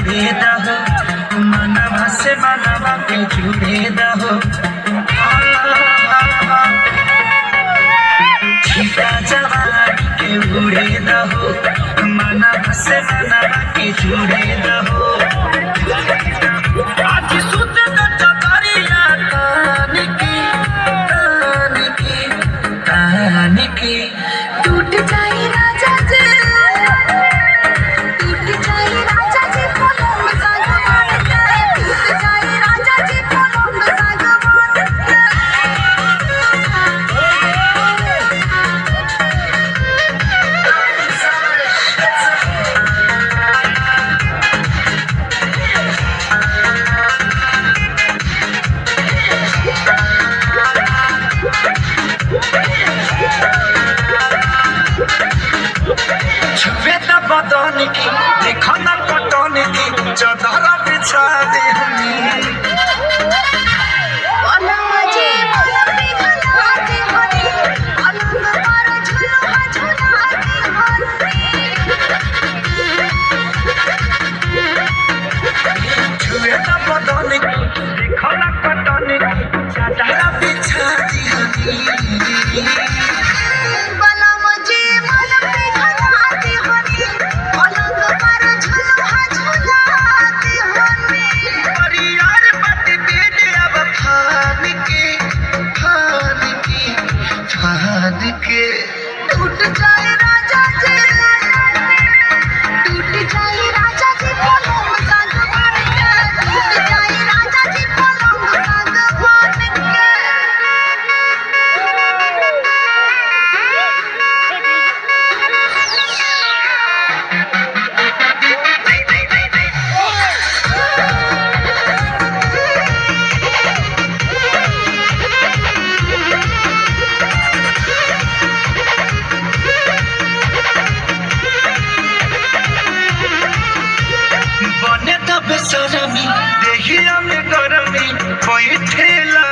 जुड़े दहो मनवा से मनवा के जुड़े दहो छिटा जवानी के उड़े दहो मनवा से मनवा के जुड़े दहो आज सुत चतरिया कान की टूट जाए राजा जी, टूट जाए राजा जी पलंग सागवान के, टूट जाए राजा जी पलंग सागवान के। छुए न बदन की देखो न कटन की चदर बिछा दे पलंग जी मोरे खलाते हनी, पलंग पर झुलुआ झुलाते हनी। छुए न बदन की देखो न कटन की चदर बिछा दे पलंग जी मोरे खलाते हनी, पलंग पर झुलुआ झुलाते हनी। परियार बट बेड अब फान के टूट जाए राजा जी, टूट जाए राजा जी पलंग सागवान के, टूट जाए राजा जी पलंग सागवान के। बने तब सरमी देहिया में गरमी बैठेला